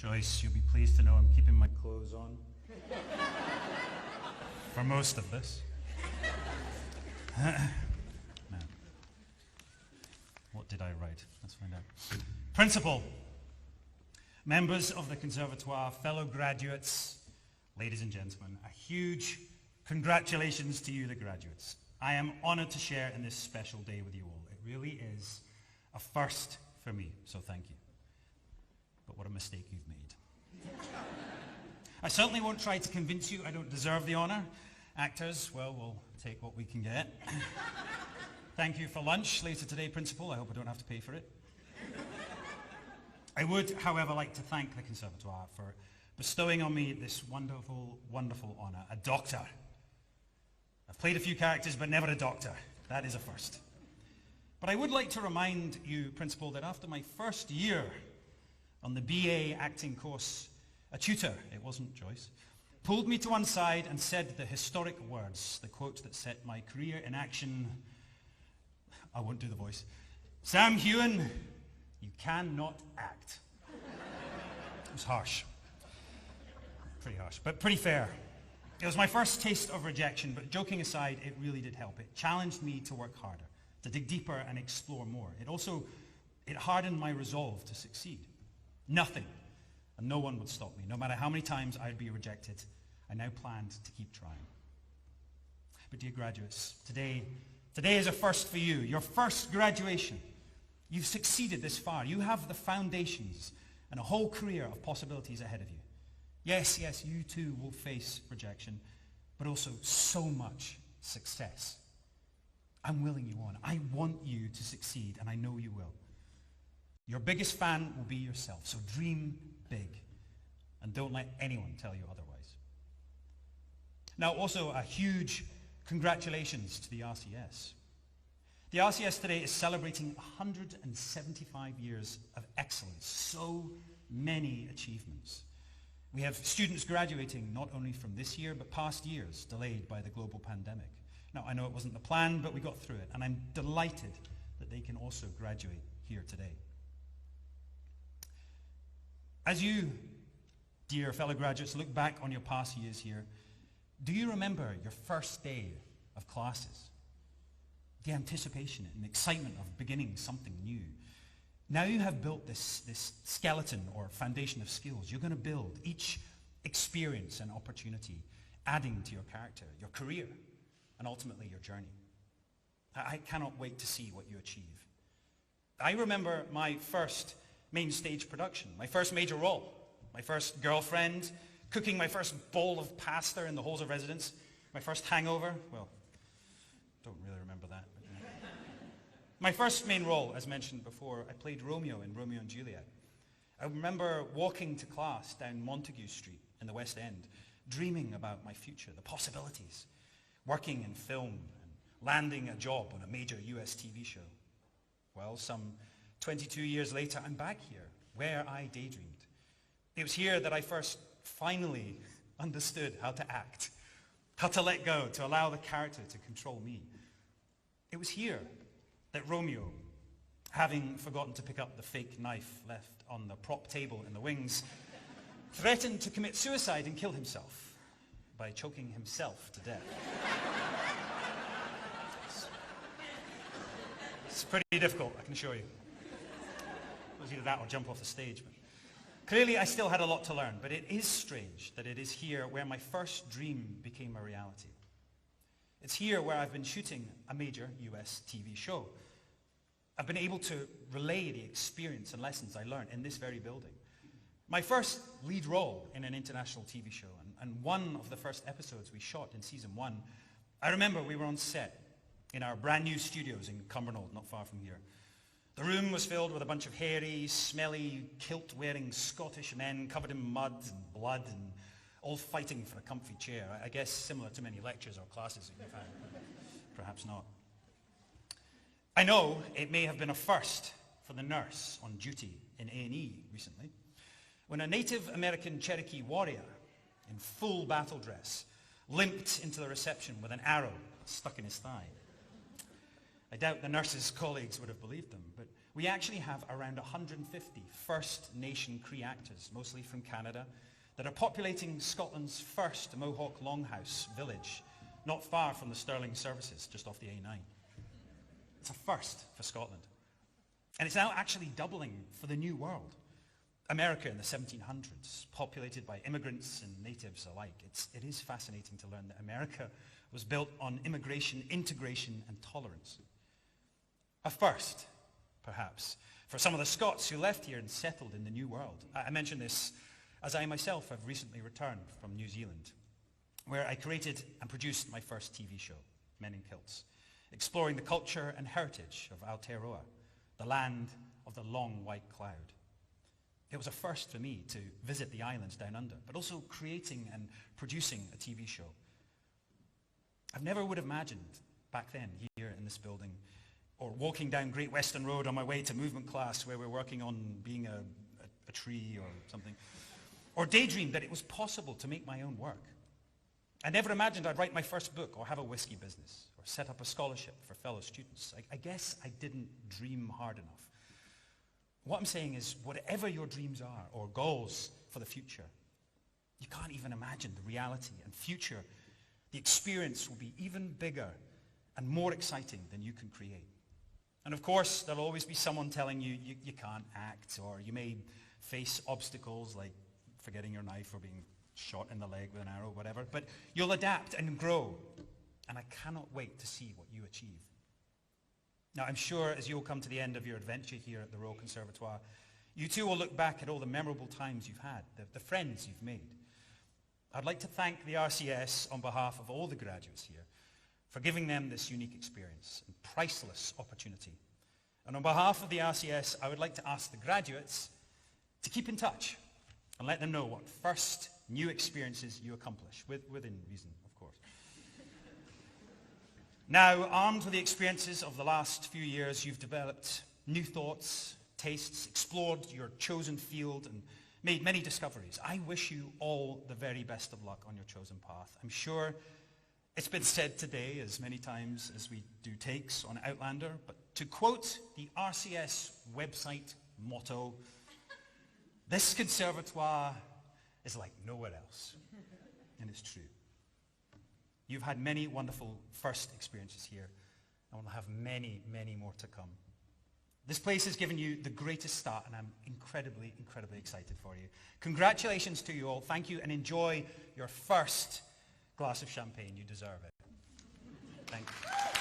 Joyce, you'll be pleased to know I'm keeping my clothes on for most of this. No. What did I write? Let's find out. Principal, members of the Conservatoire, fellow graduates, ladies and gentlemen, a huge congratulations to you, the graduates. I am honored to share in this special day with you all. It really is a first for me, so thank you. But what a mistake you've made. I certainly won't try to convince you I don't deserve the honor. Actors, well, we'll take what we can get. Thank you for lunch later today, Principal. I hope I don't have to pay for it. I would, however, like to thank the Conservatoire for bestowing on me this wonderful, wonderful honor, a doctor. I've played a few characters, but never a doctor. That is a first. But I would like to remind you, Principal, that after my first year on the BA acting course, a tutor, it wasn't Joyce, pulled me to one side and said the historic words, the quote that set my career in action. I won't do the voice. Sam Hewen, you cannot act. It was harsh. Pretty harsh, but pretty fair. It was my first taste of rejection, but joking aside, it really did help. It challenged me to work harder, to dig deeper and explore more. It hardened my resolve to succeed. Nothing and no one would stop me. No matter how many times I'd be rejected, I now planned to keep trying. But dear graduates, today is a first for you, your first graduation. You've succeeded this far. You have the foundations and a whole career of possibilities ahead of you. Yes, you too will face rejection, but also so much success. I'm willing you on. I want you to succeed, and I know you will. Your biggest fan will be yourself, so dream big, and don't let anyone tell you otherwise. Now, also a huge congratulations to the RCS. The RCS today is celebrating 175 years of excellence, so many achievements. We have students graduating not only from this year, but past years delayed by the global pandemic. Now, I know it wasn't the plan, but we got through it, and I'm delighted that they can also graduate here today. As you, dear fellow graduates, look back on your past years here, do you remember your first day of classes? The anticipation and excitement of beginning something new. Now you have built this skeleton or foundation of skills. You're going to build each experience and opportunity, adding to your character, your career, and ultimately your journey. I cannot wait to see what you achieve. I remember my first main stage production, my first major role, my first girlfriend, cooking my first bowl of pasta in the halls of residence, my first hangover. Well, don't really remember that. But, you know. My first main role, as mentioned before, I played Romeo in Romeo and Juliet. I remember walking to class down Montague Street in the West End, dreaming about my future, the possibilities, working in film and landing a job on a major US TV show. Well, some 22 years later, I'm back here, where I daydreamed. It was here that I first finally understood how to act, how to let go, to allow the character to control me. It was here that Romeo, having forgotten to pick up the fake knife left on the prop table in the wings, threatened to commit suicide and kill himself by choking himself to death. It's pretty difficult, I can assure you. It was either that or jump off the stage. But clearly I still had a lot to learn, but it is strange that it is here where my first dream became a reality. It's here where I've been shooting a major US TV show. I've been able to relay the experience and lessons I learned in this very building. My first lead role in an international TV show, and one of the first episodes we shot in season 1, I remember we were on set in our brand new studios in Cumbernauld, not far from here. The room was filled with a bunch of hairy, smelly, kilt-wearing Scottish men covered in mud and blood and all fighting for a comfy chair. I guess similar to many lectures or classes that you've had. Perhaps not. I know it may have been a first for the nurse on duty in A&E recently, when a Native American Cherokee warrior in full battle dress limped into the reception with an arrow stuck in his thigh. I doubt the nurse's colleagues would have believed them, but We actually have around 150 First Nation Cree actors, mostly from Canada, that are populating Scotland's first Mohawk Longhouse village, not far from the Stirling services, just off the A9. It's a first for Scotland. And it's now actually doubling for the New World. America in the 1700s, populated by immigrants and natives alike. It is fascinating to learn that America was built on immigration, integration, and tolerance. A first, perhaps, for some of the Scots who left here and settled in the New World. I mention this as I myself have recently returned from New Zealand, where I created and produced my first TV show, Men in Kilts, exploring the culture and heritage of Aotearoa, the land of the long white cloud. It was a first for me to visit the islands down under, but also creating and producing a TV show. I never would have imagined back then here in this building, or walking down Great Western Road on my way to movement class where we're working on being a tree or something, or daydreamed that it was possible to make my own work. I never imagined I'd write my first book or have a whiskey business or set up a scholarship for fellow students. I guess I didn't dream hard enough. What I'm saying is, whatever your dreams are or goals for the future, you can't even imagine the reality and future. The experience will be even bigger and more exciting than you can create. And of course, there'll always be someone telling you you can't act, or you may face obstacles like forgetting your knife or being shot in the leg with an arrow, whatever. But you'll adapt and grow. And I cannot wait to see what you achieve. Now, I'm sure as you'll come to the end of your adventure here at the Royal Conservatoire, you too will look back at all the memorable times you've had, the friends you've made. I'd like to thank the RCS on behalf of all the graduates here for giving them this unique experience and priceless opportunity. And on behalf of the RCS, I would like to ask the graduates to keep in touch and let them know what first new experiences you accomplish, within reason, of course. Now, armed with the experiences of the last few years, you've developed new thoughts, tastes, explored your chosen field, and made many discoveries. I wish you all the very best of luck on your chosen path. I'm sure it's been said today as many times as we do takes on Outlander, but to quote the RCS website motto, this conservatoire is like nowhere else. And it's true. You've had many wonderful first experiences here, and we'll have many, many more to come. This place has given you the greatest start, and I'm incredibly, incredibly excited for you. Congratulations to you all. Thank you, and enjoy your first glass of champagne. You deserve it. Thank you.